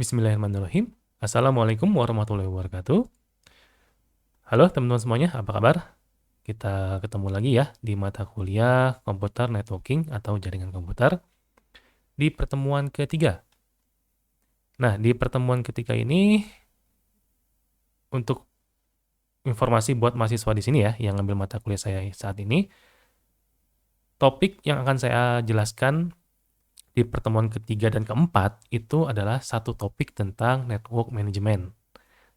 Bismillahirrahmanirrahim. Assalamualaikum warahmatullahi wabarakatuh. Halo teman-teman semuanya, apa kabar? Kita ketemu lagi ya di mata kuliah komputer networking atau jaringan komputer di pertemuan ketiga. Nah, di pertemuan ketiga ini untuk informasi buat mahasiswa di sini ya yang ngambil mata kuliah saya saat ini, topik yang akan saya jelaskan di pertemuan ketiga dan keempat itu adalah satu topik tentang network management.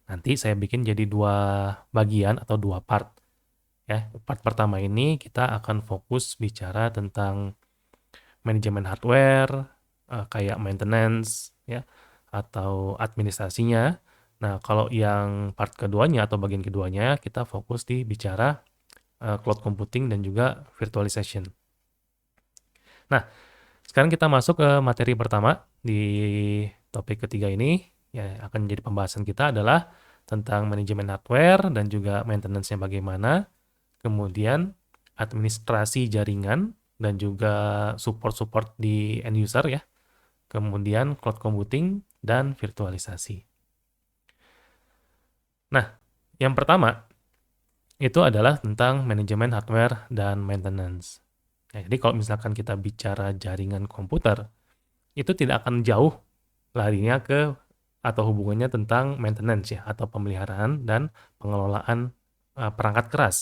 Nanti saya bikin jadi dua bagian atau dua part. Ya, part pertama ini kita akan fokus bicara tentang manajemen hardware, kayak maintenance, ya, atau administrasinya. Nah, kalau yang part keduanya atau bagian keduanya, kita fokus di bicara cloud computing dan juga virtualization. Nah, sekarang kita masuk ke materi pertama di topik ketiga ini. Ya, akan jadi pembahasan kita adalah tentang manajemen hardware dan juga maintenance-nya bagaimana. Kemudian administrasi jaringan dan juga support-support di end user ya. Kemudian cloud computing dan virtualisasi. Nah, yang pertama itu adalah tentang manajemen hardware dan maintenance. Ya, jadi kalau misalkan kita bicara jaringan komputer, itu tidak akan jauh larinya ke atau hubungannya tentang maintenance ya, atau pemeliharaan dan pengelolaan perangkat keras.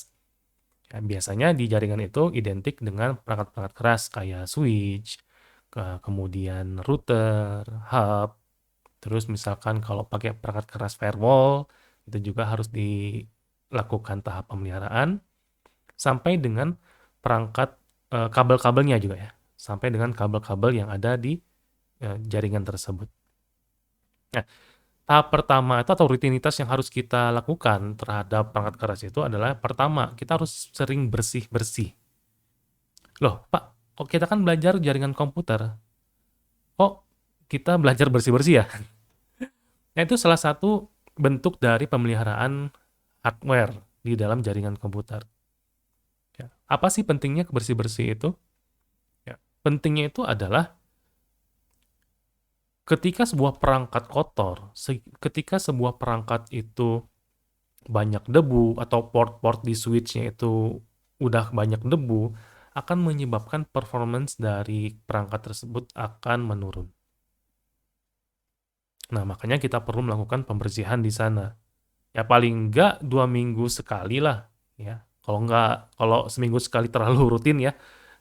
Ya, biasanya di jaringan itu identik dengan perangkat-perangkat keras kayak switch, kemudian router, hub, terus misalkan kalau pakai perangkat keras firewall, itu juga harus dilakukan tahap pemeliharaan, sampai dengan perangkat kabel-kabelnya juga ya, sampai dengan kabel-kabel yang ada di jaringan tersebut. Nah, tahap pertama itu atau rutinitas yang harus kita lakukan terhadap perangkat keras itu adalah pertama, kita harus sering bersih-bersih. Loh, Pak, kok kita kan belajar jaringan komputer? Kok kita belajar bersih-bersih ya? Nah, itu salah satu bentuk dari pemeliharaan hardware di dalam jaringan komputer. Ya. Apa sih pentingnya bersih-bersih itu? Ya. Pentingnya itu adalah ketika sebuah perangkat kotor, ketika sebuah perangkat itu banyak debu atau port-port di switch-nya itu udah banyak debu, akan menyebabkan performance dari perangkat tersebut akan menurun. Nah, makanya kita perlu melakukan pembersihan di sana. Ya paling enggak 2 minggu sekali lah, ya. Kalau seminggu sekali terlalu rutin ya,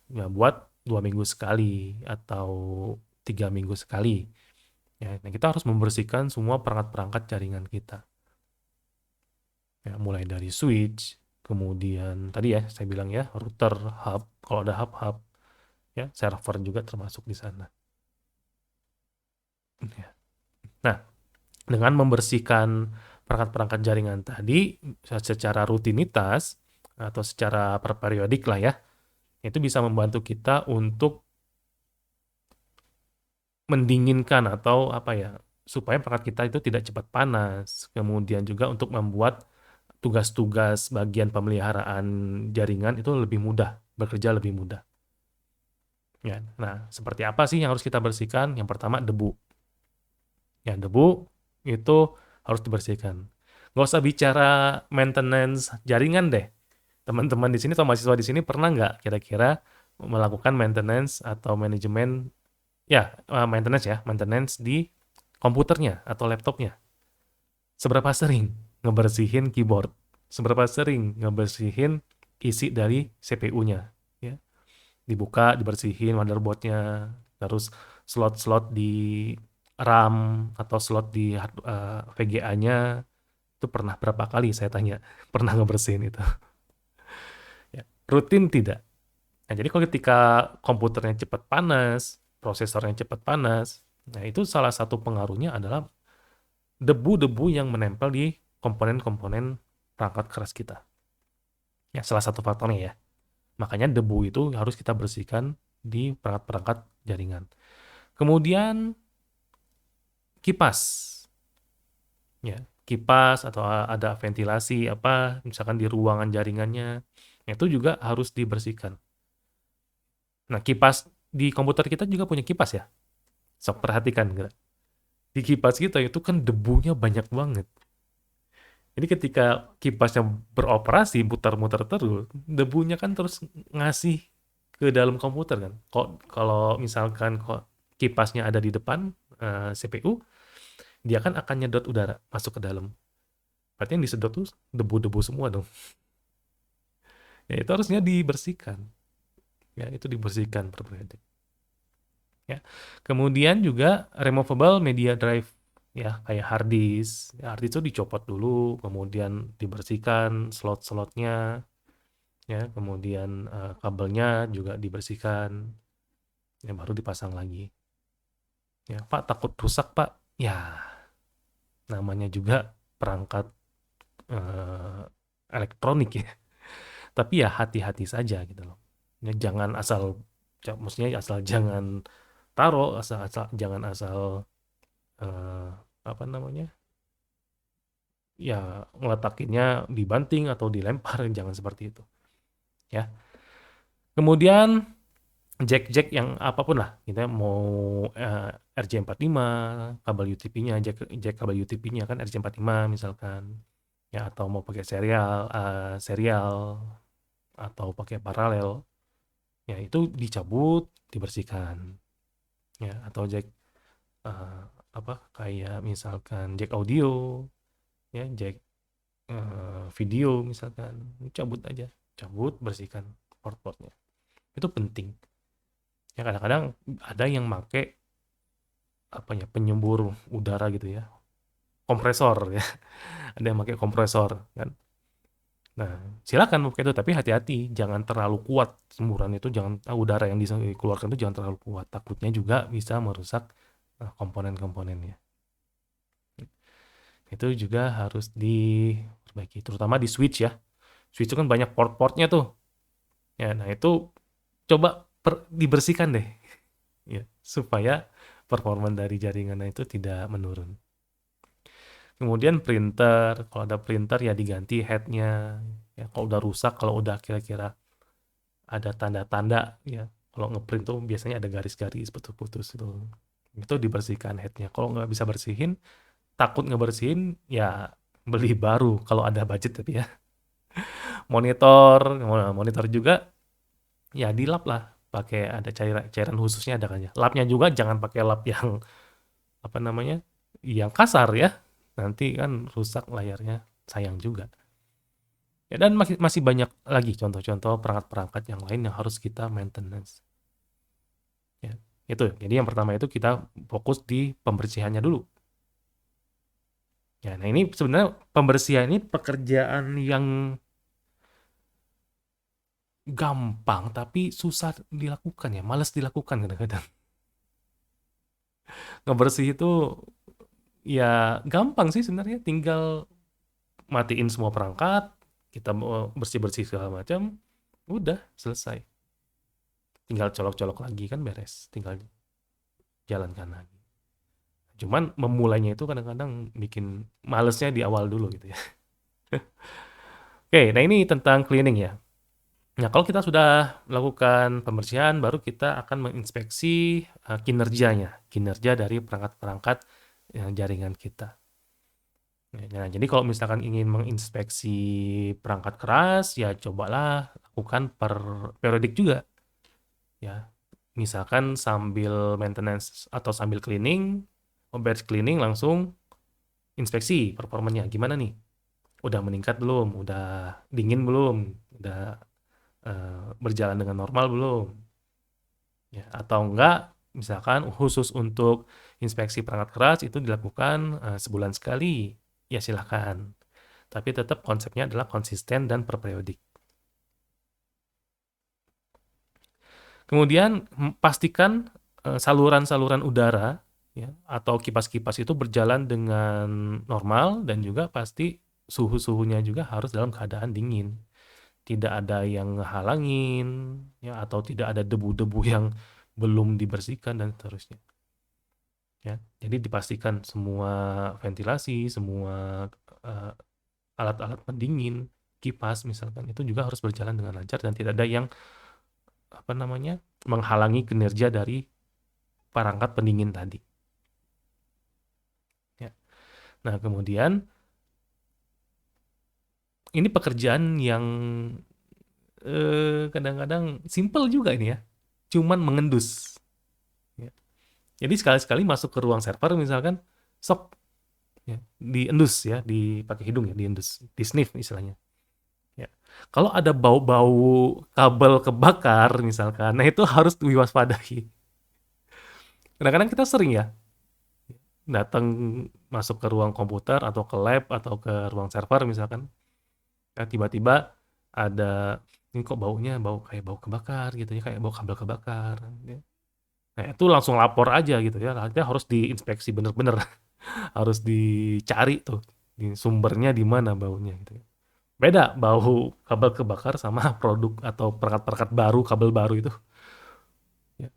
ya buat 2 minggu sekali atau 3 minggu sekali. Ya, nah kita harus membersihkan semua perangkat-perangkat jaringan kita. Ya, mulai dari switch, kemudian tadi ya saya bilang ya router, hub, kalau ada hub-hub, ya server juga termasuk di sana. Ya. Nah, dengan membersihkan perangkat-perangkat jaringan tadi secara rutinitas atau secara periodik lah ya, itu bisa membantu kita untuk mendinginkan atau apa ya, supaya perangkat kita itu tidak cepat panas. Kemudian juga untuk membuat tugas-tugas bagian pemeliharaan jaringan itu lebih mudah, bekerja lebih mudah. Ya, nah, seperti apa sih yang harus kita bersihkan? Yang pertama debu. Ya, debu itu harus dibersihkan. Nggak usah bicara maintenance jaringan deh. Teman-teman di sini atau mahasiswa di sini pernah nggak kira-kira melakukan maintenance atau manajemen, ya maintenance di komputernya atau laptopnya? Seberapa sering ngebersihin keyboard? Seberapa sering ngebersihin isi dari CPU-nya? Ya, dibuka, dibersihin motherboard-nya, terus slot-slot di RAM atau slot di VGA-nya itu pernah berapa kali saya tanya pernah ngebersihin itu. Ya, rutin tidak. Nah, jadi kalau ketika komputernya cepat panas, prosesornya cepat panas, nah itu salah satu pengaruhnya adalah debu-debu yang menempel di komponen-komponen perangkat keras kita. Ya, salah satu faktornya ya. Makanya debu itu harus kita bersihkan di perangkat-perangkat jaringan. Kemudian kipas. Ya, kipas atau ada ventilasi apa misalkan di ruangan jaringannya, itu juga harus dibersihkan. Nah, kipas di komputer kita juga punya kipas ya. Sok perhatikan, Di kipas kita itu kan debunya banyak banget. Jadi ketika kipasnya beroperasi, muter-muter terus, debunya kan terus ngasih ke dalam komputer kan. Kok kalau misalkan kok kipasnya ada di depan CPU, dia kan akan nyedot udara masuk ke dalam. Berarti yang disedot tuh debu-debu semua dong. Ya itu harusnya dibersihkan. Ya itu dibersihkan per periode. Ya. Kemudian juga removable media drive ya kayak hard disk. Ya, hard disk itu dicopot dulu, kemudian dibersihkan slot-slotnya, ya, kemudian kabelnya juga dibersihkan, ya baru dipasang lagi. Ya, Pak takut rusak Pak. Ya, namanya juga perangkat elektronik ya. Tapi ya hati-hati saja gitu loh. Ya, jangan asal, maksudnya asal jangan taruh, jangan asal eh, apa namanya, ya ngeletakinnya dibanting atau dilempar, jangan seperti itu ya. Kemudian jack-jack yang apapun lah, kita mau RJ45 kabel UTP-nya, jack kabel UTP-nya kan RJ45 misalkan, ya, atau mau pakai serial atau pakai paralel, ya itu dicabut, dibersihkan, ya. Atau jack eh, apa kayak misalkan jack audio, ya, jack video misalkan, cabut aja, cabut, bersihkan port-portnya, itu penting. Ya kadang-kadang ada yang make apa ya, penyembur udara gitu ya, kompresor ya. Ada yang pakai kompresor kan. Nah, silakan pakai itu, tapi hati-hati, jangan terlalu kuat semburan itu, jangan udara yang dikeluarkan itu jangan terlalu kuat, takutnya juga bisa merusak komponen-komponennya. Itu juga harus diperbaiki, terutama di switch ya. Switch itu kan banyak port-portnya tuh. Ya, nah itu coba dibersihkan deh, ya, supaya performa dari jaringannya itu tidak menurun. Kemudian printer, kalau ada printer ya diganti headnya. Ya, kalau udah rusak, kalau udah kira-kira ada tanda-tanda, ya, kalau ngeprint tuh biasanya ada garis-garis putus-putus itu dibersihkan headnya. Kalau nggak bisa bersihin, takut ngebersihin, ya beli baru kalau ada budget tapi ya. Monitor, monitor juga ya dilap lah, pakai ada cairan khususnya ada kan ya. Lapnya juga jangan pakai lap yang apa namanya, yang kasar ya. Nanti kan rusak layarnya, sayang juga. Ya, dan masih masih banyak lagi contoh-contoh perangkat-perangkat yang lain yang harus kita maintenance. Ya, itu. Jadi yang pertama itu kita fokus di pembersihannya dulu. Ya, nah ini sebenarnya pembersihan ini pekerjaan yang gampang tapi susah dilakukan ya, males dilakukan kadang-kadang. Ngebersih itu ya gampang sih sebenarnya, tinggal matiin semua perangkat, kita mau bersih-bersih segala macam, udah selesai. Tinggal colok-colok lagi kan beres, tinggal jalankan lagi. Cuman memulainya itu kadang-kadang bikin malesnya di awal dulu gitu ya. Oke, nah ini tentang cleaning ya. Nah, kalau kita sudah melakukan pembersihan, baru kita akan menginspeksi kinerjanya, kinerja dari perangkat-perangkat jaringan kita. Nah, jadi kalau misalkan ingin menginspeksi perangkat keras, ya cobalah lakukan per periodik juga, ya. Misalkan sambil maintenance atau sambil cleaning, beres cleaning langsung inspeksi performanya gimana nih, udah meningkat belum, udah dingin belum, udah berjalan dengan normal belum, ya. Atau enggak, misalkan khusus untuk inspeksi perangkat keras itu dilakukan sebulan sekali, ya silahkan, tapi tetap konsepnya adalah konsisten dan per periodik. Kemudian pastikan saluran-saluran udara, ya, atau kipas-kipas itu berjalan dengan normal, dan juga pasti suhu-suhunya juga harus dalam keadaan dingin. Tidak ada yang ngehalangin, ya, atau tidak ada debu-debu yang belum dibersihkan dan seterusnya. Ya, jadi dipastikan semua ventilasi, semua eh, alat-alat pendingin, kipas misalkan itu juga harus berjalan dengan lancar dan tidak ada yang apa namanya, menghalangi kinerja dari perangkat pendingin tadi. Nah, kemudian ini pekerjaan yang kadang-kadang simple juga ini ya, cuman mengendus. Ya. Jadi sekali-sekali masuk ke ruang server misalkan, sok ya, diendus ya, dipakai hidung ya, diendus, di sniff istilahnya. Ya. Kalau ada bau-bau kabel kebakar misalkan, nah itu harus diwaspadai. Kadang-kadang kita sering ya datang masuk ke ruang komputer atau ke lab atau ke ruang server misalkan, ya, tiba-tiba ada ini kok baunya bau kayak bau kebakar gitu ya, kayak bau kabel kebakar. Ya. Nah itu langsung lapor aja gitu ya, artinya harus diinspeksi bener-bener, harus dicari tuh di sumbernya di mana baunya gitu ya. Beda bau kabel kebakar sama produk atau perangkat-perangkat baru, kabel baru itu. Ya.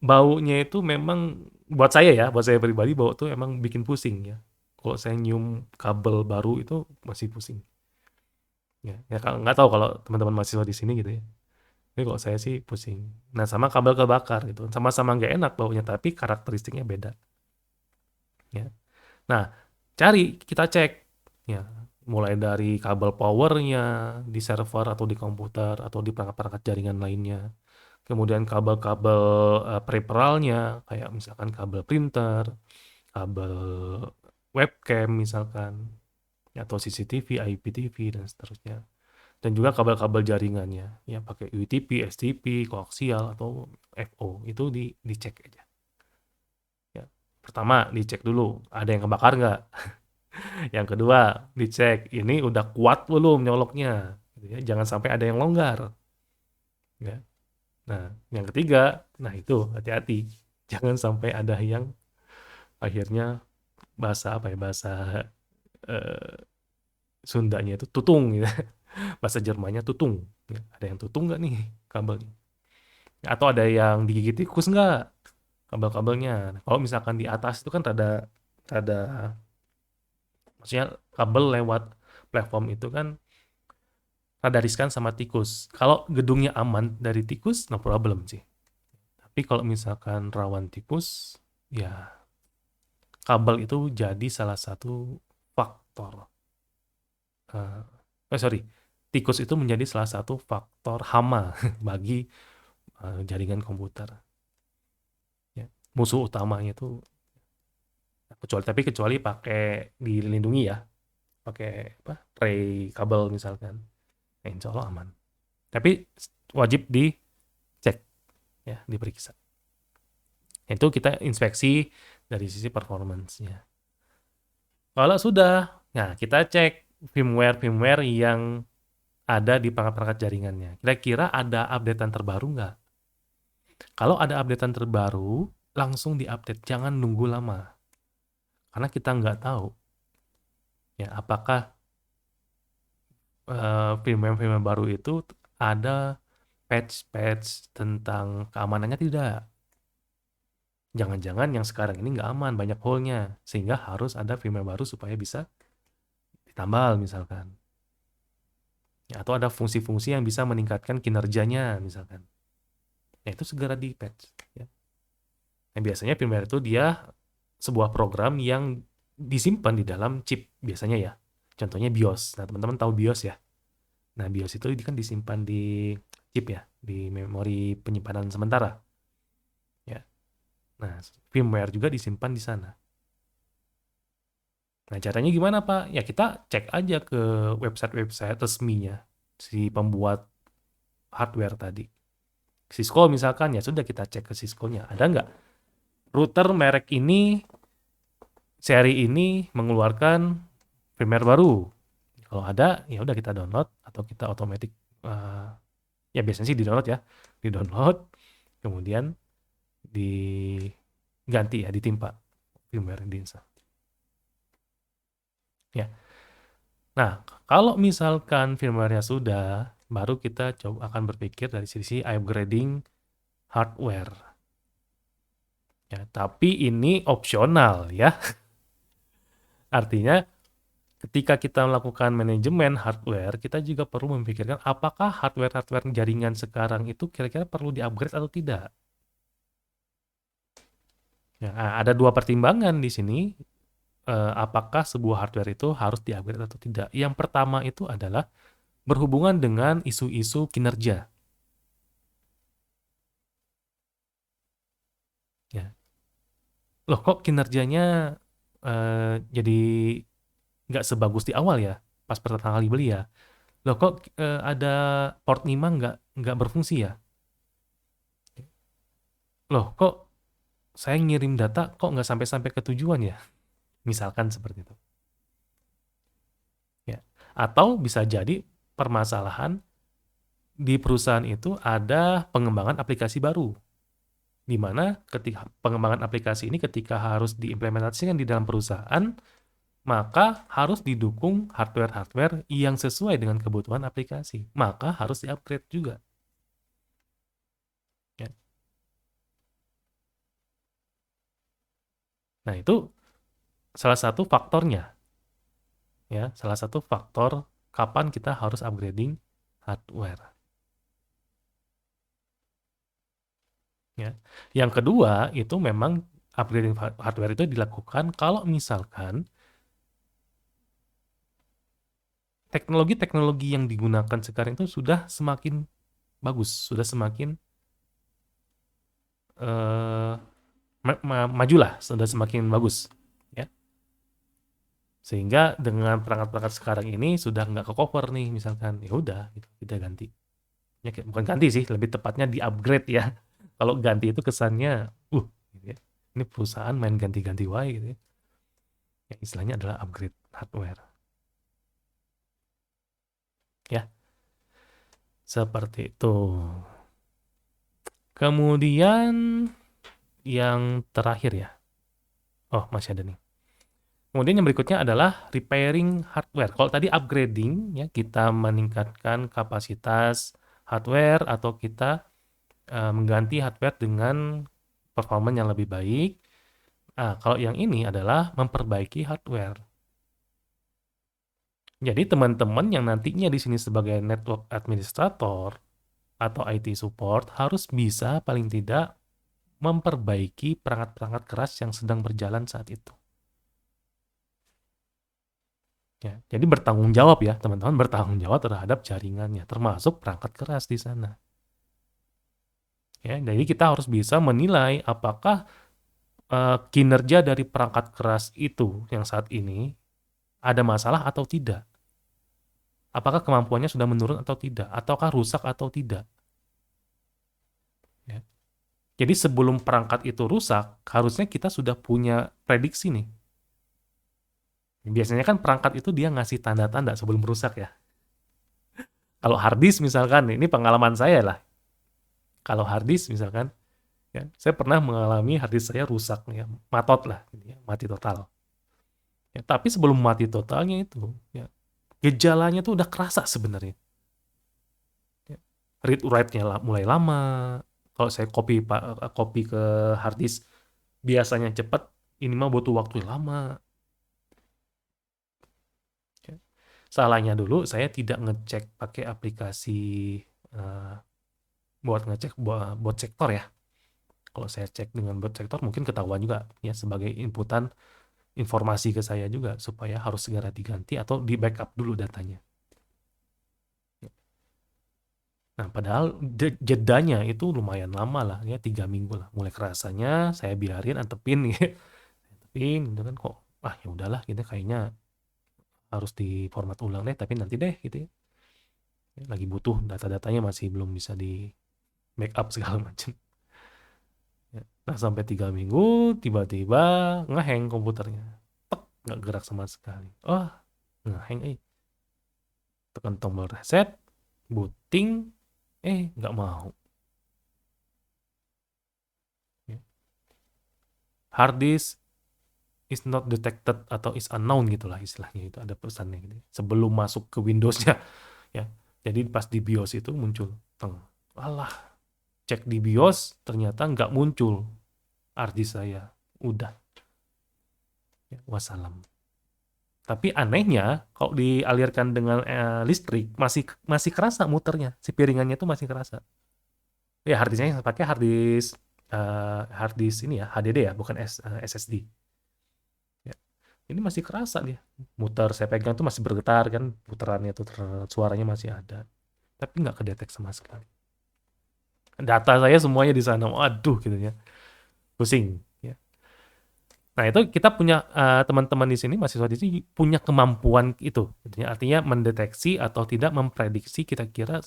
Baunya itu memang buat saya pribadi bau tuh emang bikin pusing ya. Kalau saya nyium kabel baru itu masih pusing. Ya, ya nggak tahu kalau teman-teman mahasiswa di sini gitu ya. Tapi kalau saya sih pusing. Nah sama kabel kebakar gitu, sama-sama nggak enak baunya tapi karakteristiknya beda. Ya. Nah kita cek ya, mulai dari kabel powernya di server atau di komputer atau di perangkat-perangkat jaringan lainnya. Kemudian kabel-kabel peripheralnya kayak misalkan kabel printer, kabel webcam misalkan, atau CCTV, IPTV dan seterusnya. Dan juga kabel-kabel jaringannya, ya pakai UTP, STP, koaksial atau FO itu dicek aja. Ya. Pertama dicek dulu ada yang kebakar nggak. Yang kedua dicek ini udah kuat belum nyoloknya. Gitu ya. Jangan sampai ada yang longgar. Ya. Nah, yang ketiga, nah itu hati-hati. Jangan sampai ada yang akhirnya bahasa apa ya, bahasa eh, Sundanya itu tutung gitu. Bahasa Jermannya tutung. Ya, ada yang tutung nggak nih kabelnya? Atau ada yang digigit tikus nggak kabel-kabelnya? Nah, kalau misalkan di atas itu kan rada rada maksudnya kabel lewat platform itu kan rada riskan sama tikus. Kalau gedungnya aman dari tikus, no problem sih. Tapi kalau misalkan rawan tikus, ya kabel itu jadi salah satu faktor. Sorry, tikus itu menjadi salah satu faktor hama bagi jaringan komputer. Ya. Musuh utamanya itu kecuali pakai dilindungi ya, pakai apa? Tray kabel misalkan. Nah, insya Allah aman. Tapi wajib dicek ya, diperiksa. Itu kita inspeksi dari sisi performance-nya. Kalau sudah, nah kita cek firmware yang ada di perangkat-perangkat jaringannya. Kira-kira ada updatean terbaru nggak? Kalau ada updatean terbaru, langsung diupdate. Jangan nunggu lama. Karena kita nggak tahu ya apakah firmware baru itu ada patch-patch tentang keamanannya tidak. Jangan-jangan yang sekarang ini nggak aman, banyak hole-nya. Sehingga harus ada firmware baru supaya bisa ditambal misalkan. Ya, atau ada fungsi-fungsi yang bisa meningkatkan kinerjanya misalkan. Ya itu segera di-patch. Ya. Nah, biasanya firmware itu dia sebuah program yang disimpan di dalam chip biasanya ya. Contohnya BIOS. Nah, teman-teman tahu BIOS ya. Nah, BIOS itu kan disimpan di chip ya, di memori penyimpanan sementara. Ya. Nah, firmware juga disimpan di sana. Nah, caranya gimana, Pak? Ya kita cek aja ke website-website resminya si pembuat hardware tadi. Cisco misalkan, ya sudah kita cek ke Cisco-nya. Ada nggak router merek ini, seri ini mengeluarkan firmware baru? Kalau ada, ya udah kita download atau kita otomatis ya biasanya sih di-download ya. Di-download, kemudian diganti ya, ditimpa firmware yang diinstal. Ya. Nah, kalau misalkan firmware-nya sudah, baru kita coba akan berpikir dari sisi upgrading hardware. Ya, tapi ini opsional ya. Artinya ketika kita melakukan manajemen hardware, kita juga perlu memikirkan apakah hardware-hardware jaringan sekarang itu kira-kira perlu di-upgrade atau tidak. Ya, ada dua pertimbangan di sini. apakah sebuah hardware itu harus di-upgrade atau tidak. Yang pertama itu adalah berhubungan dengan isu-isu kinerja. Ya. Loh kok kinerjanya jadi nggak sebagus di awal ya, pas pertama kali beli ya. Loh kok ada port 5 nggak berfungsi ya? Loh kok saya ngirim data kok nggak sampai-sampai ke tujuan ya? Misalkan seperti itu. Ya. Atau bisa jadi permasalahan di perusahaan itu ada pengembangan aplikasi baru, di mana ketika pengembangan aplikasi ini ketika harus diimplementasikan di dalam perusahaan, maka harus didukung hardware-hardware yang sesuai dengan kebutuhan aplikasi. Maka harus di-upgrade juga. Ya. Nah, itu salah satu faktornya. Ya, salah satu faktor kapan kita harus upgrading hardware. Ya. Yang kedua, itu memang upgrading hardware itu dilakukan kalau misalkan teknologi-teknologi yang digunakan sekarang itu sudah semakin bagus, sudah semakin eh, maju lah, sudah semakin bagus, ya. Sehingga dengan perangkat-perangkat sekarang ini sudah nggak ke cover nih, misalkan, ya udah, gitu, kita ganti. Ya, bukan ganti sih, lebih tepatnya di upgrade ya. Kalau ganti itu kesannya, gitu ya. Ini perusahaan main ganti-ganti wae gitu ya. Yang istilahnya adalah upgrade hardware, ya. Seperti itu. Kemudian yang terakhir ya. Oh, masih ada nih. Kemudian yang berikutnya adalah repairing hardware. Kalau tadi upgrading, ya kita meningkatkan kapasitas hardware atau kita mengganti hardware dengan performa yang lebih baik. Nah, kalau yang ini adalah memperbaiki hardware. Jadi teman-teman yang nantinya di sini sebagai network administrator atau IT support harus bisa paling tidak memperbaiki perangkat-perangkat keras yang sedang berjalan saat itu. Ya, jadi bertanggung jawab ya, teman-teman bertanggung jawab terhadap jaringannya, termasuk perangkat keras di sana. Ya, jadi kita harus bisa menilai apakah kinerja dari perangkat keras itu yang saat ini ada masalah atau tidak. Apakah kemampuannya sudah menurun atau tidak, ataukah rusak atau tidak. Ya. Jadi sebelum perangkat itu rusak, harusnya kita sudah punya prediksi nih. Biasanya kan perangkat itu dia ngasih tanda-tanda sebelum rusak ya. Kalau hard disk misalkan, ini pengalaman saya lah. Kalau hard disk misalkan, ya, saya pernah mengalami hard disk saya rusak, ya, matot lah, gitu ya, mati total. Ya, tapi sebelum mati totalnya itu, ya, gejalanya tuh udah kerasa sebenarnya. Ya, read write-nya mulai lama. Kalau saya copy ke hard disk biasanya cepat, ini mah butuh waktu lama. Ya. Salahnya dulu saya tidak ngecek pakai aplikasi uh, buat ngecek bot sektor ya. Kalau saya cek dengan bot sektor mungkin ketahuan juga ya sebagai inputan informasi ke saya juga supaya harus segera diganti atau di backup dulu datanya. Nah, padahal jedanya itu lumayan lama lah ya 3 minggu lah. Mulai kerasanya saya biarin antepin ya. Antepin gitu kan kok ya udahlah gitu kayaknya harus diformat ulang deh tapi nanti deh gitu ya. Lagi butuh data-datanya masih belum bisa di backup segala macam. Nah, sampai 3 minggu tiba-tiba ngeheng komputernya. Tek, nggak gerak sama sekali. Oh, ngeheng tekan tombol reset, booting, nggak mau. Ya. Hard disk is not detected atau is unknown gitulah istilahnya itu ada pesannya gitu. Sebelum masuk ke Windows-nya ya. Jadi pas di BIOS itu muncul teng. Alah, cek di BIOS ternyata nggak muncul hard disk saya. Udah. Ya, wassalam. Tapi anehnya kalau dialirkan dengan listrik masih masih kerasa muternya. Si piringannya itu masih kerasa. Ya hard disknya pakai hard disk ini ya HDD ya bukan SSD. Ya. Ini masih kerasa dia. Muter, saya pegang tuh masih bergetar kan, putarannya tuh suaranya masih ada. Tapi nggak kedetek sama sekali. Data saya semuanya di sana. Waduh gitu ya. Pusing. Ya. Nah itu kita punya teman-teman di sini, mahasiswa di sini punya kemampuan itu. Gitu ya. Artinya mendeteksi atau tidak memprediksi kira-kira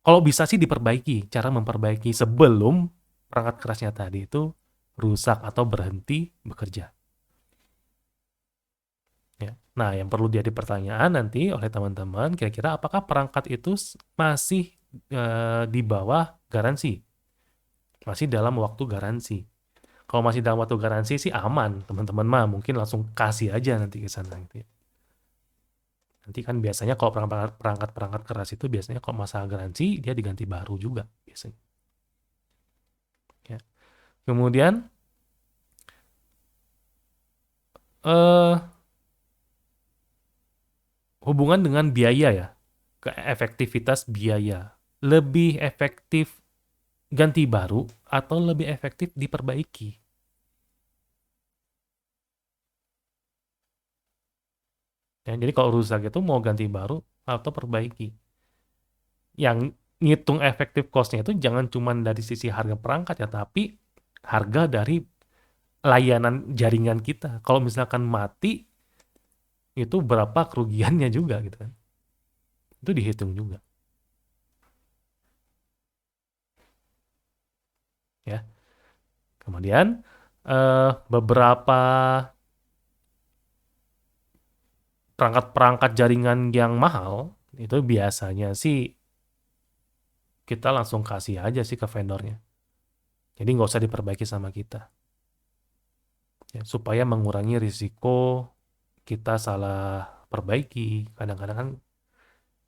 kalau bisa sih diperbaiki. Cara memperbaiki sebelum perangkat kerasnya tadi itu rusak atau berhenti bekerja. Ya. Nah, yang perlu jadi pertanyaan nanti oleh teman-teman, kira-kira apakah perangkat itu masih di bawah garansi? Masih dalam waktu garansi. Kalau masih dalam waktu garansi sih aman, teman-teman mah mungkin langsung kasih aja nanti ke sana gitu ya. Nanti kan biasanya kalau perangkat-perangkat keras itu biasanya kalau masa garansi dia diganti baru juga biasanya. Ya. Kemudian eh hubungan dengan biaya ya, ke efektivitas biaya. Lebih efektif ganti baru atau lebih efektif diperbaiki? Ya, jadi kalau rusak itu mau ganti baru atau perbaiki. Yang ngitung efektif cost-nya itu jangan cuma dari sisi harga perangkat ya, tapi harga dari layanan jaringan kita. Kalau misalkan mati, itu berapa kerugiannya juga gitu kan. Itu dihitung juga ya. Kemudian beberapa perangkat-perangkat jaringan yang mahal itu biasanya sih kita langsung kasih aja sih ke vendornya. Jadi nggak usah diperbaiki sama kita. Ya, supaya mengurangi risiko kita salah perbaiki. Kadang-kadang kan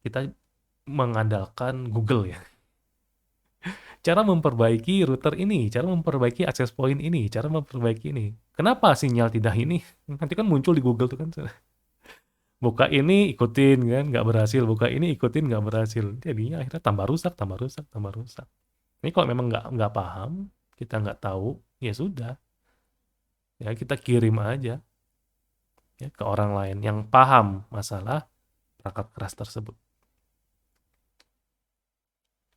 kita mengandalkan Google ya. Cara memperbaiki router ini, cara memperbaiki access point ini, cara memperbaiki ini. Kenapa sinyal tidak ini? Nanti kan muncul di Google tuh kan. Buka ini ikutin kan, nggak berhasil. Buka ini ikutin nggak berhasil. Jadinya akhirnya tambah rusak, tambah rusak, tambah rusak. Ini kalau memang nggak paham, kita nggak tahu, ya sudah. Ya kita kirim aja ya ke orang lain yang paham masalah perangkat keras tersebut.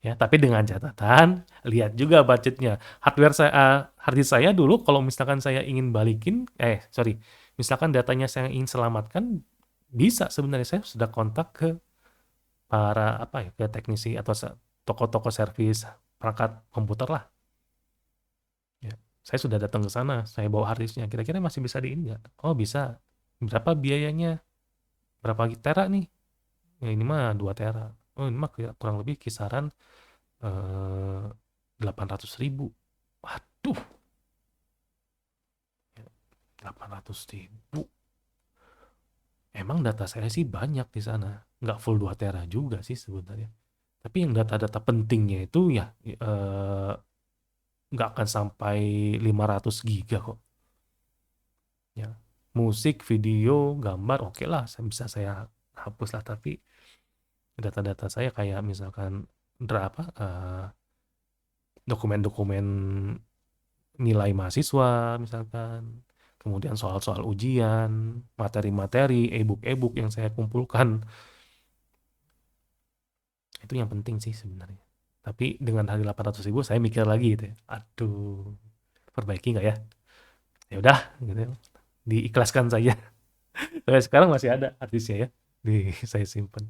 Ya, tapi dengan catatan, lihat juga budgetnya. Hard disk saya dulu kalau misalkan saya ingin balikin, sorry, misalkan datanya saya ingin selamatkan, bisa sebenarnya saya sudah kontak ke para apa ya, ke teknisi atau toko-toko servis perangkat komputer lah. Ya, saya sudah datang ke sana, saya bawa hard disknya. Kira-kira masih bisa di ini nggak? Oh bisa. Berapa biayanya? Berapa tera nih? Ya, ini mah 2 tera. Oh ini mah kurang lebih kisaran 800.000. Waduh, 800.000. Emang data saya sih banyak di sana. Nggak full 2 tera juga sih sebenarnya. Tapi yang data-data pentingnya itu ya nggak akan sampai 500 giga kok. Ya, musik, video, gambar, oke lah, bisa saya hapus lah. Tapi data-data saya kayak misalkan dokumen-dokumen nilai mahasiswa misalkan, kemudian soal-soal ujian, materi-materi, e-book yang saya kumpulkan, itu yang penting sih sebenarnya. Tapi dengan harga 800.000 saya mikir lagi gitu ya, aduh, perbaiki nggak ya? Ya udah, gitu ya. Diikhlaskan saja. Sampai sekarang masih ada artisnya ya, saya simpen.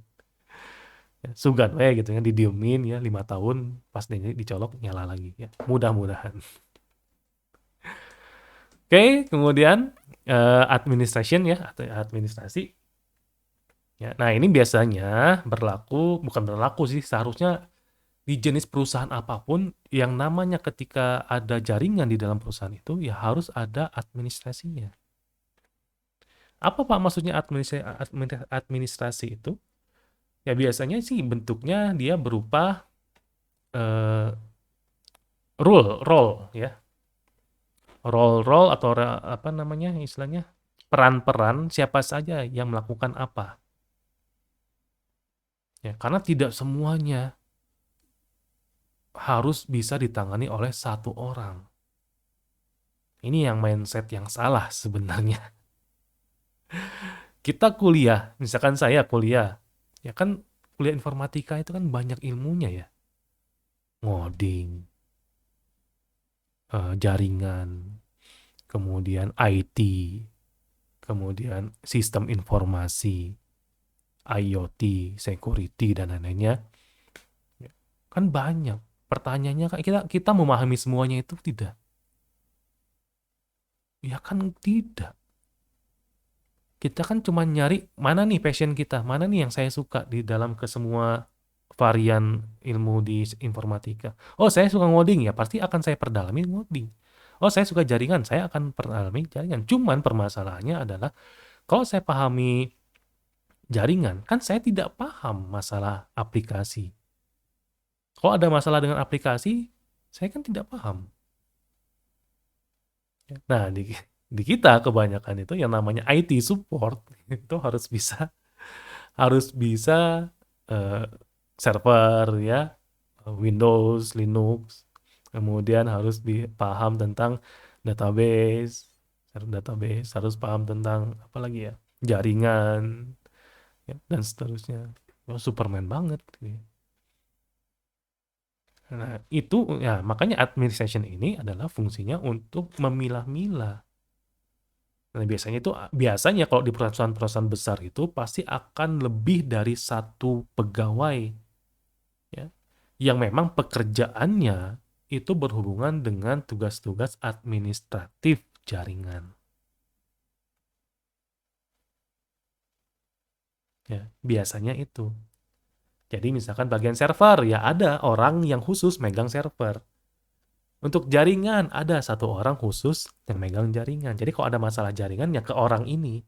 Ya, sugan gitu ya, didiemin ya 5 tahun, pas dicolok nyala lagi ya. Mudah-mudahan. Oke, kemudian administration ya, atau administrasi. Ya, nah ini biasanya bukan berlaku sih, seharusnya di jenis perusahaan apapun yang namanya ketika ada jaringan di dalam perusahaan itu ya harus ada administrasinya. Apa Pak maksudnya administrasi itu? Ya biasanya sih bentuknya dia berupa eh, role ya. Role atau apa namanya istilahnya? Peran-peran siapa saja yang melakukan apa. Ya, karena tidak semuanya harus bisa ditangani oleh satu orang. Ini yang mindset yang salah sebenarnya. Kita kuliah, misalkan saya kuliah, ya kan kuliah informatika itu kan banyak ilmunya ya, ngoding, jaringan, kemudian IT, kemudian sistem informasi, IoT, security dan lain-lainnya. Kan banyak. Pertanyaannya kan kita memahami semuanya itu tidak. Ya kan tidak. Kita kan cuma nyari mana nih passion kita, mana nih yang saya suka di dalam ke semua varian ilmu di informatika. Oh, saya suka ngoding ya, pasti akan saya perdalami ngoding. Oh, saya suka jaringan, saya akan perdalami jaringan. Cuman permasalahannya adalah kalau saya pahami jaringan, kan saya tidak paham masalah aplikasi. Kalau ada masalah dengan aplikasi, saya kan tidak paham. Nah, di kita kebanyakan itu yang namanya IT support itu harus bisa eh, server ya, Windows, Linux, kemudian harus paham tentang database, harus paham tentang apa lagi ya, jaringan, ya, dan seterusnya. Oh, Superman banget. Nah, itu ya makanya administration ini adalah fungsinya untuk memilah-milah. Nah, biasanya kalau di perusahaan-perusahaan besar itu pasti akan lebih dari satu pegawai ya yang memang pekerjaannya itu berhubungan dengan tugas-tugas administratif jaringan. Ya, biasanya itu. Jadi misalkan bagian server ya ada orang yang khusus megang server. Untuk jaringan ada satu orang khusus yang megang jaringan. Jadi kalau ada masalah jaringan ya ke orang ini.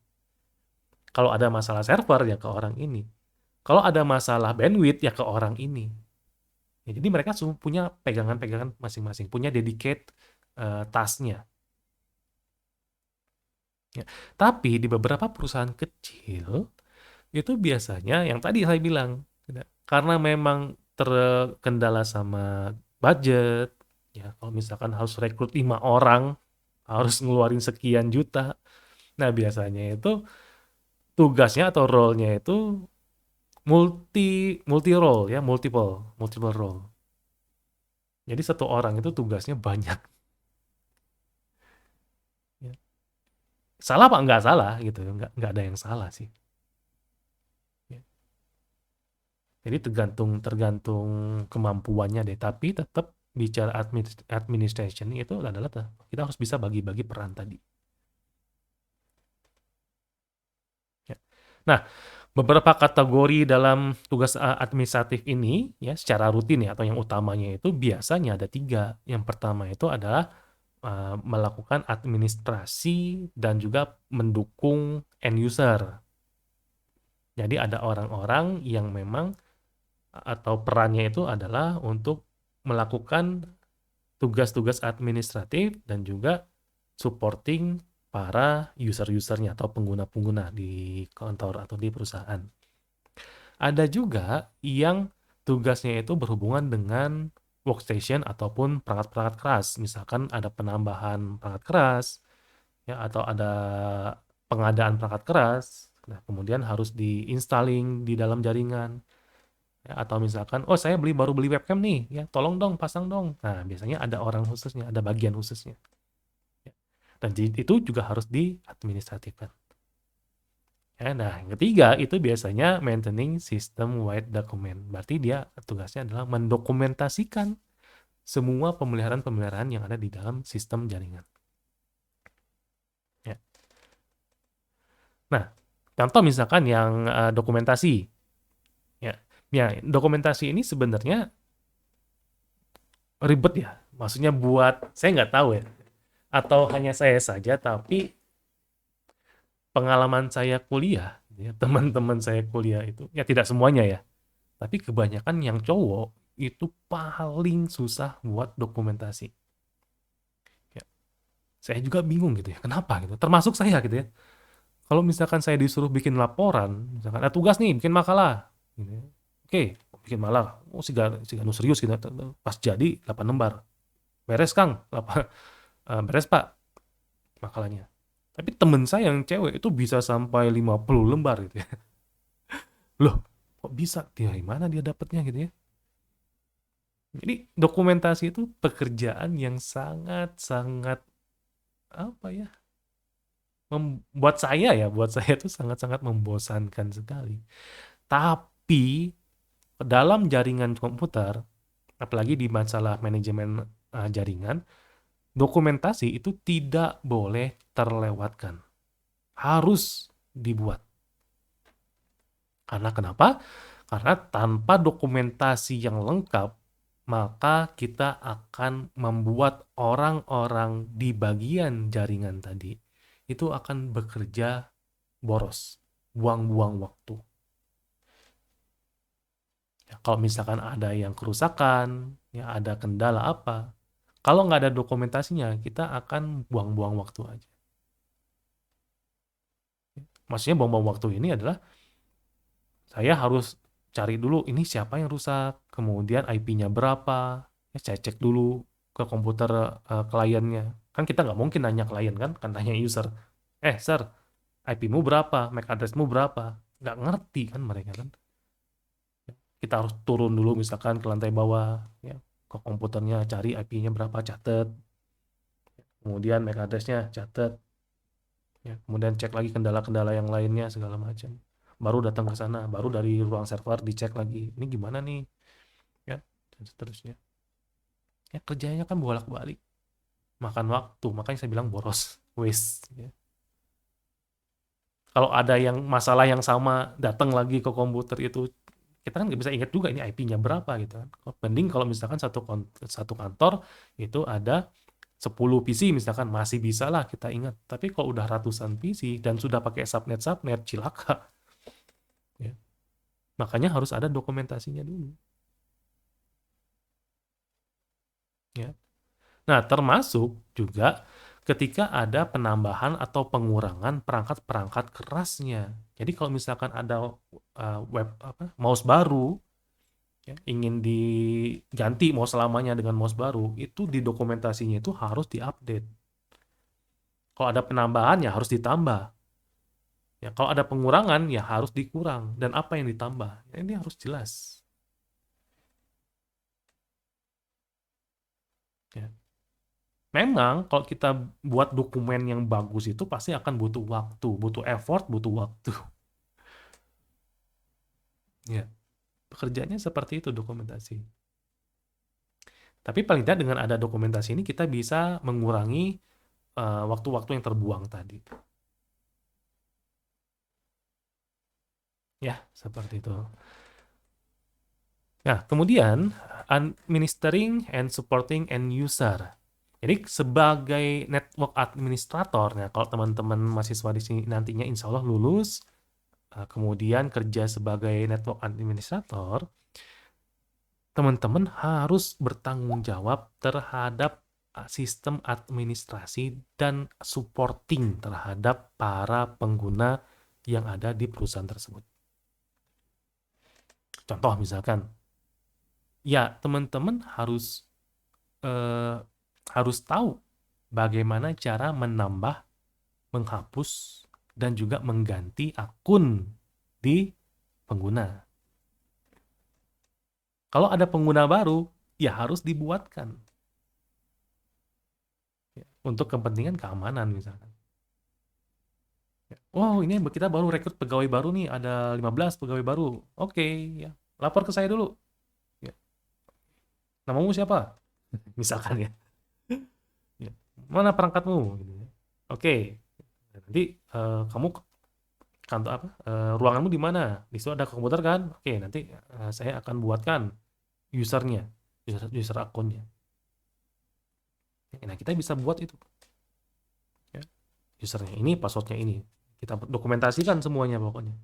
Kalau ada masalah server ya ke orang ini. Kalau ada masalah bandwidth ya ke orang ini. Ya, jadi mereka semua punya pegangan-pegangan masing-masing, punya dedicate task-nya. Ya. Tapi di beberapa perusahaan kecil itu biasanya yang tadi saya bilang, karena memang terkendala sama budget, ya kalau misalkan harus rekrut 5 orang, harus ngeluarin sekian juta. Nah biasanya itu tugasnya atau role-nya itu multi multi role ya, multiple role. Jadi satu orang itu tugasnya banyak. Ya. Salah apa nggak salah gitu, nggak ada yang salah sih. Ya. Jadi tergantung tergantung kemampuannya deh. Tapi tetap bicara administration itu adalah kita harus bisa bagi-bagi peran tadi. Ya. Nah, beberapa kategori dalam tugas administratif ini ya secara rutin ya atau yang utamanya itu biasanya ada 3. Yang pertama itu adalah melakukan administrasi dan juga mendukung end user. Jadi ada orang-orang yang memang atau perannya itu adalah untuk melakukan tugas-tugas administratif dan juga supporting para user-usernya atau pengguna-pengguna di kantor atau di perusahaan. Ada juga yang tugasnya itu berhubungan dengan workstation ataupun perangkat-perangkat keras. Misalkan ada penambahan perangkat keras, ya atau ada pengadaan perangkat keras, nah kemudian harus di-installing di dalam jaringan. Ya, atau misalkan, oh saya baru beli webcam nih, ya tolong dong pasang dong. Nah biasanya ada orang khususnya, ada bagian khususnya. Ya. Dan itu juga harus diadministratifkan. Ya, nah, yang ketiga itu biasanya maintaining system wide document. Berarti dia tugasnya adalah mendokumentasikan semua pemeliharaan-pemeliharaan yang ada di dalam sistem jaringan. Ya. Nah, contoh misalkan yang dokumentasi. Ya, ya dokumentasi ini sebenarnya ribet ya. Maksudnya saya nggak tahu ya. Atau hanya saya saja, tapi pengalaman saya kuliah, ya, teman-teman saya kuliah itu, ya tidak semuanya ya, tapi kebanyakan yang cowok itu paling susah buat dokumentasi. Ya, saya juga bingung gitu ya, kenapa gitu. Termasuk saya gitu ya. Kalau misalkan saya disuruh bikin laporan, misalkan ada tugas nih, bikin makalah. Gitu ya. Oke, bikin makalah. Oh, si Ganu serius gitu. Pas jadi 8 lembar. Beres Kang, beres Pak makalahnya. Tapi temen saya yang cewek itu bisa sampai 50 lembar gitu ya. Loh, kok bisa? Dari mana dia dapatnya gitu ya? Jadi dokumentasi itu pekerjaan yang sangat-sangat apa ya? Buat saya itu sangat-sangat membosankan sekali. Tapi dalam jaringan komputer, apalagi di masalah manajemen jaringan, dokumentasi itu tidak boleh terlewatkan. Harus dibuat. Karena kenapa? Karena tanpa dokumentasi yang lengkap, maka kita akan membuat orang-orang di bagian jaringan tadi itu akan bekerja boros, buang-buang waktu. Ya, kalau misalkan ada yang kerusakan, ya ada kendala apa, kalau nggak ada dokumentasinya, kita akan buang-buang waktu aja. Maksudnya buang-buang waktu ini adalah saya harus cari dulu ini siapa yang rusak, kemudian IP-nya berapa, ya, saya cek dulu ke komputer kliennya. Kan kita nggak mungkin nanya klien kan tanya user. Sir, IP-mu berapa, MAC address-mu berapa? Nggak ngerti kan mereka kan. Kita harus turun dulu misalkan ke lantai bawah, ya, ke komputernya cari IP-nya berapa, catat. Kemudian MAC address-nya catat. Ya, kemudian cek lagi kendala-kendala yang lainnya segala macam. Baru datang ke sana, baru dari ruang server dicek lagi. Ini gimana nih? Ya, dan seterusnya. Ya, kerjanya kan bolak-balik, makan waktu, makanya saya bilang boros, waste. Ya. Kalau ada yang masalah yang sama datang lagi ke komputer itu, kita kan nggak bisa ingat juga ini IP-nya berapa gitu kan. Mending kalau misalkan satu kantor itu ada 10 PC misalkan masih bisa lah kita ingat. Tapi kalau udah ratusan PC dan sudah pakai subnet cilaka. Ya. Makanya harus ada dokumentasinya dulu. Ya. Nah, termasuk juga ketika ada penambahan atau pengurangan perangkat-perangkat kerasnya. Jadi kalau misalkan ada mouse baru, ya, ingin diganti mouse lamanya dengan mouse baru, itu di dokumentasinya itu harus diupdate. Kalau ada penambahan ya harus ditambah. Ya, kalau ada pengurangan ya harus dikurang. Dan apa yang ditambah? Ya, ini harus jelas. Ya. Memang kalau kita buat dokumen yang bagus itu pasti akan butuh waktu, butuh effort, butuh waktu. Ya, pekerjaannya seperti itu dokumentasi. Tapi paling tidak dengan ada dokumentasi ini kita bisa mengurangi waktu-waktu yang terbuang tadi. Ya, seperti itu. Nah, kemudian administering and supporting end user. Jadi sebagai network administrator, ya, kalau teman-teman mahasiswa di sini nantinya insya Allah lulus, kemudian kerja sebagai network administrator, teman-teman harus bertanggung jawab terhadap sistem administrasi dan supporting terhadap para pengguna yang ada di perusahaan tersebut. Contoh misalkan, ya teman-teman eh, harus tahu bagaimana cara menambah, menghapus, dan juga mengganti akun di pengguna. Kalau ada pengguna baru, ya harus dibuatkan. Ya, untuk kepentingan keamanan misalkan. Ya, oh, ini kita baru rekrut pegawai baru nih, ada 15 pegawai baru. Oke, ya. Lapor ke saya dulu. Ya. Namamu siapa? Misalkan ya. Ya. Mana perangkatmu? Gitu ya. Oke. Nanti kamu kantor apa? Ruanganmu di mana? Di situ ada komputer kan? Oke, nanti saya akan buatkan usernya, user akunnya. Nah, kita bisa buat itu. Ya. Usernya ini, passwordnya ini. Kita dokumentasikan semuanya pokoknya.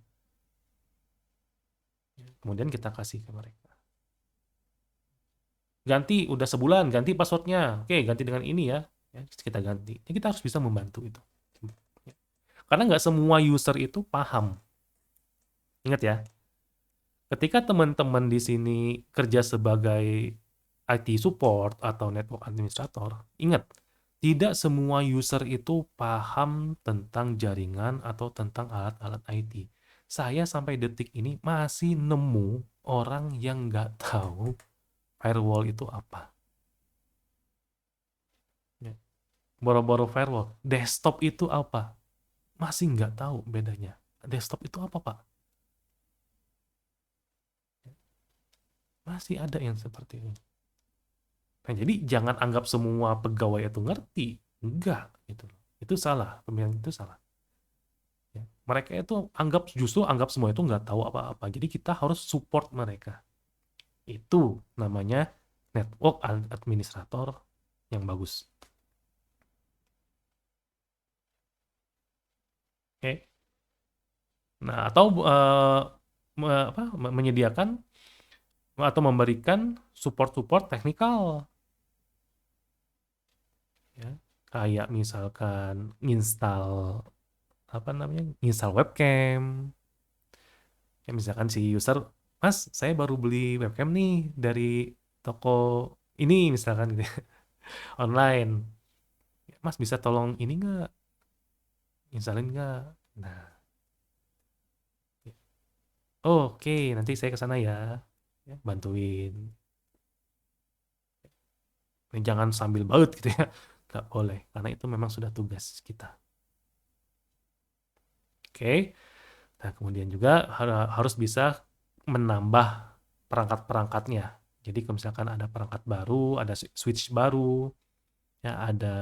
Kemudian kita kasih ke mereka. Ganti, udah sebulan, ganti passwordnya. Oke, ganti dengan ini ya. Ya, kita ganti. Jadi kita harus bisa membantu itu. Ya. Karena nggak semua user itu paham. Ingat ya, ketika teman-teman di sini kerja sebagai IT support atau network administrator, ingat, Tidak semua user itu paham tentang jaringan atau tentang alat-alat IT. Saya sampai detik ini masih nemu orang yang nggak tahu firewall itu apa. Ya. Boro-boro firewall. Desktop itu apa? Masih nggak tahu bedanya. Desktop itu apa, Pak? Masih ada yang seperti ini. Nah, jadi jangan anggap semua pegawai itu ngerti. Enggak, gitu. Itu salah. Pemikiran itu salah. Ya. Mereka itu justru anggap semua itu nggak tahu apa-apa. Jadi kita harus support mereka. Itu namanya network administrator yang bagus. Oke. Nah, atau menyediakan atau memberikan support-support teknikal, ya. Kayak misalkan install webcam. Ya, misalkan si user, Mas, saya baru beli webcam nih dari toko ini misalkan gitu, online. Mas bisa tolong ini nggak, installin nggak? Nah, oke, nanti saya ke sana ya, ya, bantuin. Jangan sambil baut gitu ya, nggak boleh, karena itu memang sudah tugas kita. Oke, nah kemudian juga harus bisa menambah perangkat-perangkatnya. Jadi kalau misalkan ada perangkat baru, ada switch baru, ya ada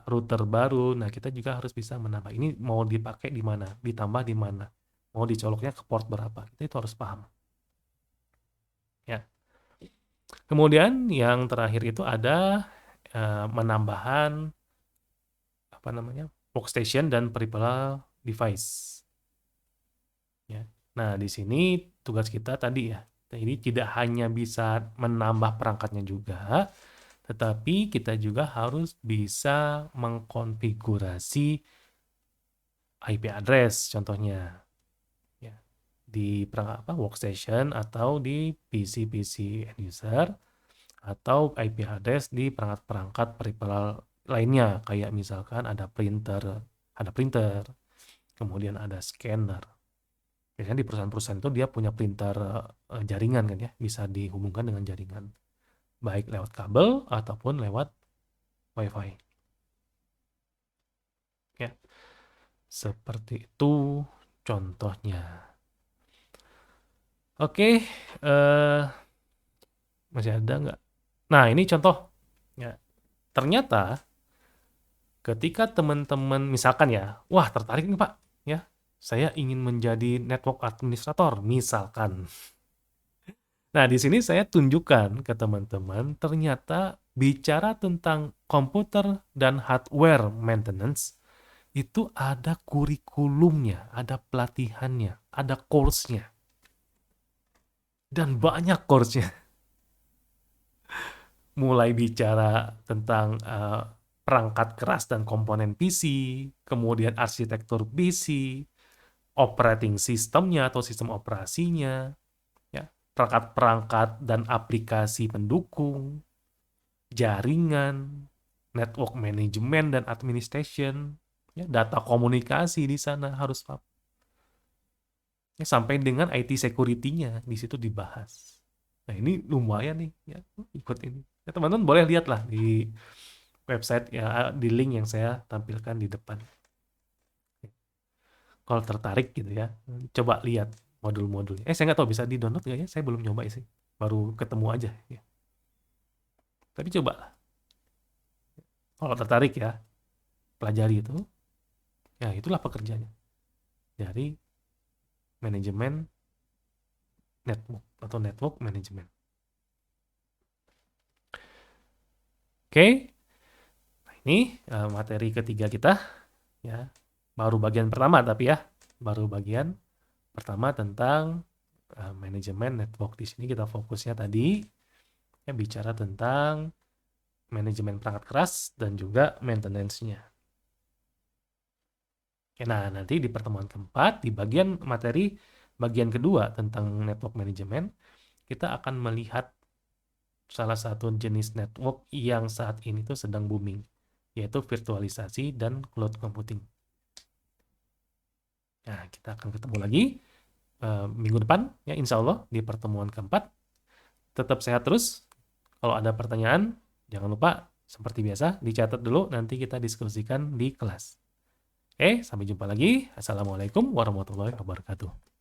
router baru, nah kita juga harus bisa menambah. Ini mau dipakai di mana, ditambah di mana, mau dicoloknya ke port berapa, kita itu harus paham. Ya. Kemudian yang terakhir itu ada menambahan apa namanya workstation dan peripheral device. Ya. Nah, di sini tugas kita tadi ya. Jadi tidak hanya bisa menambah perangkatnya juga, tetapi kita juga harus bisa mengkonfigurasi IP address contohnya. Ya. Di perangkat workstation atau di PC-PC end user atau IP address di perangkat-perangkat peripheral lainnya kayak misalkan ada printer, kemudian ada scanner. Biasanya di perusahaan-perusahaan itu dia punya printer jaringan kan ya, bisa dihubungkan dengan jaringan, baik lewat kabel ataupun lewat WiFi. Ya, seperti itu contohnya. Oke, eh, masih ada nggak? Nah, ini contoh. Ya, ternyata ketika teman-teman misalkan ya, wah tertarik nih Pak, ya, saya ingin menjadi network administrator misalkan. Nah, di sini saya tunjukkan ke teman-teman, ternyata bicara tentang komputer dan hardware maintenance, itu ada kurikulumnya, ada pelatihannya, ada course-nya. Dan banyak course-nya. Mulai bicara tentang perangkat keras dan komponen PC, kemudian arsitektur PC, operating systemnya atau sistem operasinya, ya, perangkat-perangkat dan aplikasi pendukung, jaringan, network management dan administration, ya, data komunikasi di sana harus ya, sampai dengan IT security-nya di situ dibahas. Nah ini lumayan nih, ya, ikut ini. Ya, teman-teman boleh lihat lah di website ya, di link yang saya tampilkan di depan. Kalau tertarik gitu ya, coba lihat modul-modulnya. Saya nggak tahu bisa di-download nggak ya? Saya belum nyoba sih, baru ketemu aja. Ya. Tapi coba lah. Kalau tertarik ya, pelajari itu. Ya itulah pekerjaannya. Dari manajemen network atau network management. Oke, nah, ini materi ketiga kita ya. Baru bagian pertama tapi ya, baru bagian pertama tentang manajemen network. Di sini kita fokusnya tadi ya bicara tentang manajemen perangkat keras dan juga maintenance-nya. Oke, nah nanti di pertemuan keempat di bagian materi bagian kedua tentang network management kita akan melihat salah satu jenis network yang saat ini tuh sedang booming, yaitu virtualisasi dan cloud computing. Nah, kita akan ketemu lagi minggu depan, ya insya Allah di pertemuan keempat. Tetap sehat terus. Kalau ada pertanyaan, jangan lupa seperti biasa dicatat dulu, nanti kita diskusikan di kelas. Sampai jumpa lagi. Assalamualaikum warahmatullahi wabarakatuh.